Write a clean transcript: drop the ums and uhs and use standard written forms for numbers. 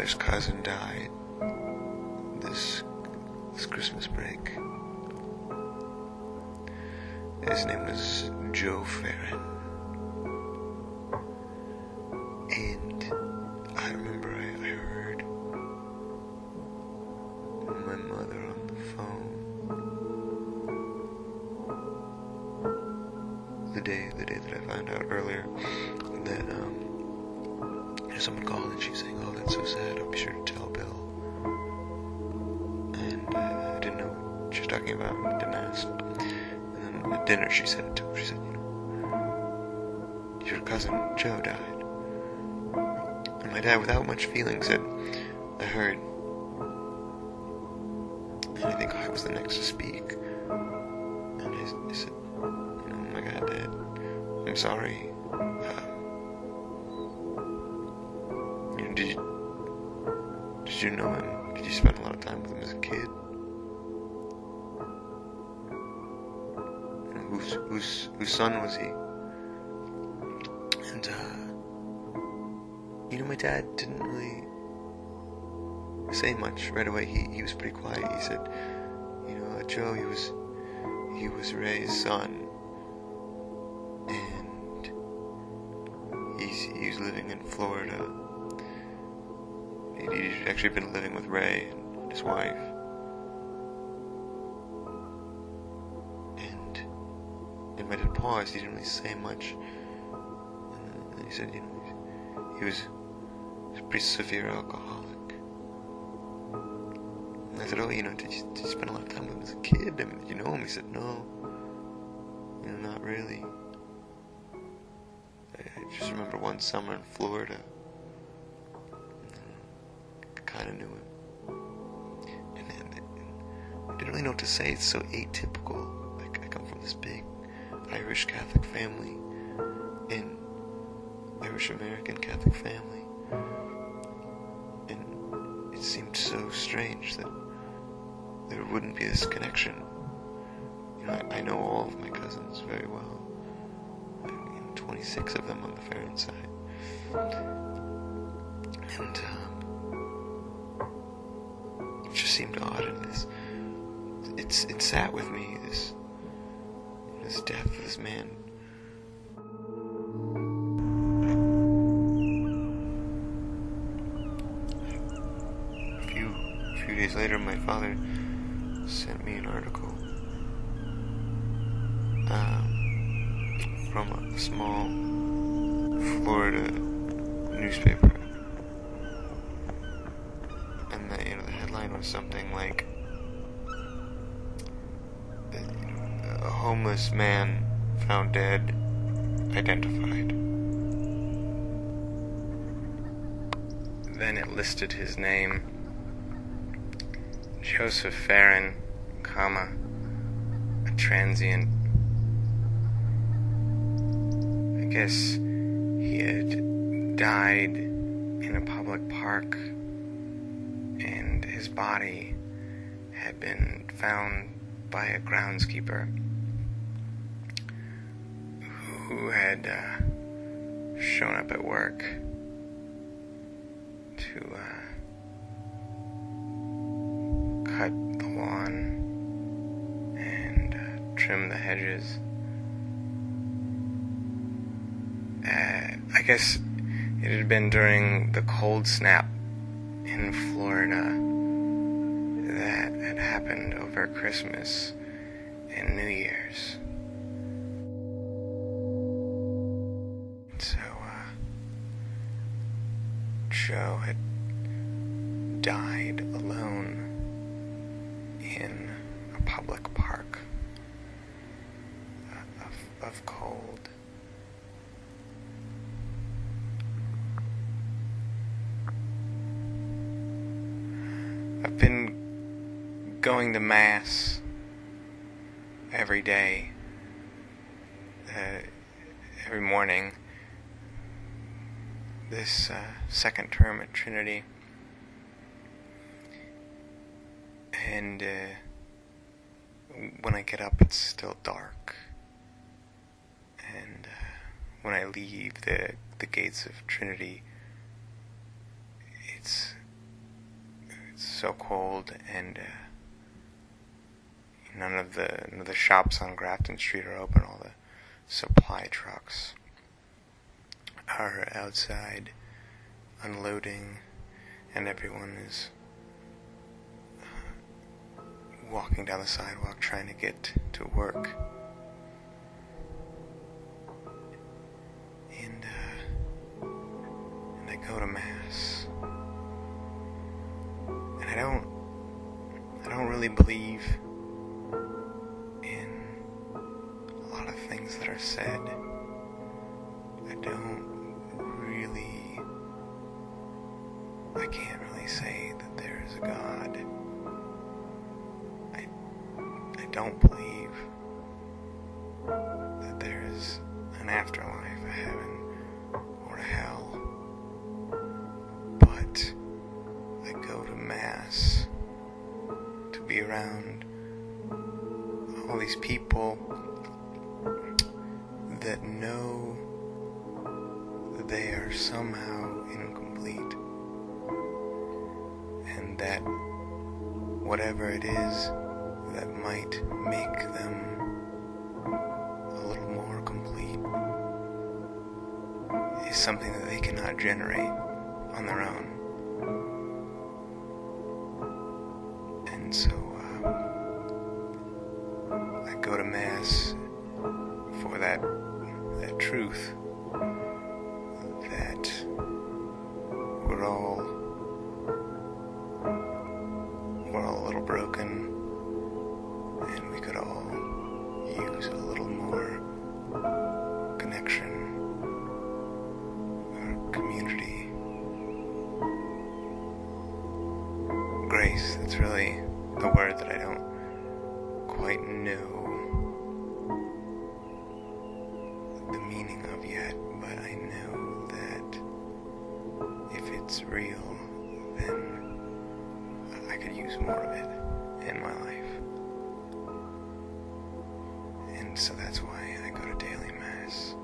father's cousin died this Christmas break. His name was Joe Ferron. And I remember I heard my mother on the phone the day that I found out earlier that someone called and she's saying, "Oh, that's so sad. I'll be sure to tell Bill." And I didn't know what she was talking about. I didn't ask. And then at dinner she said it to him. She said, "Your cousin Joe died." And my dad, without much feeling, said, "I heard." And I think I was the next to speak. And I said, "Oh my God, Dad, I'm sorry. Did you know him? Did you spend a lot of time with him as a kid? Whose son was he?" And my dad didn't really say much right away. He was pretty quiet. He said, "Joe, he was Ray's son, and he's living in Florida. He'd actually been living with Ray and his wife." And my dad paused. He didn't really say much. And he said, he was a pretty severe alcoholic. And I said, "Oh, did you spend a lot of time with him as a kid? I mean, did you know him?" He said, "No, not really. I just remember one summer in Florida. I kind of knew him. And I didn't really know what to say. It's so atypical. I come from this big Irish Catholic family, an Irish American Catholic family. And it seemed so strange that there wouldn't be this connection. I know all of my cousins very well. 26 of them on the Ferron side. And it just seemed odd, and it sat with me, this death of this man. A few days later, my father sent me an article from a small Florida newspaper, and the headline was something like, "A homeless man found dead, identified." Then it listed his name, Joseph Ferron, a transient. I guess he had died in a public park, and his body had been found by a groundskeeper who had shown up at work to cut the lawn and trim the hedges. I guess it had been during the cold snap in Florida that had happened over Christmas and New Year's. So, Joe had died alone in a public park of cold. I've been going to Mass every day, every morning, this second term at Trinity. And when I get up, it's still dark. And when I leave the gates of Trinity, so cold, and none of the shops on Grafton Street are open. All the supply trucks are outside unloading, and everyone is walking down the sidewalk trying to get to work. And I go to Mass, and I don't really believe in a lot of things that are said. I can't really say that there is a God. I don't believe that there is an afterlife, a heaven, or a hell. But I go to Mass to be around all these people that know that they are somehow incomplete, and that whatever it is that might make them a little more complete is something that they cannot generate on their own. And so I go to Mass for that truth that we're all a little broken, and we could all use a little more connection or community. Grace, that's really a word that I don't quite know the meaning of yet, but I know that if it's real, then I could use more of it in my life. And so that's why I go to daily Mass.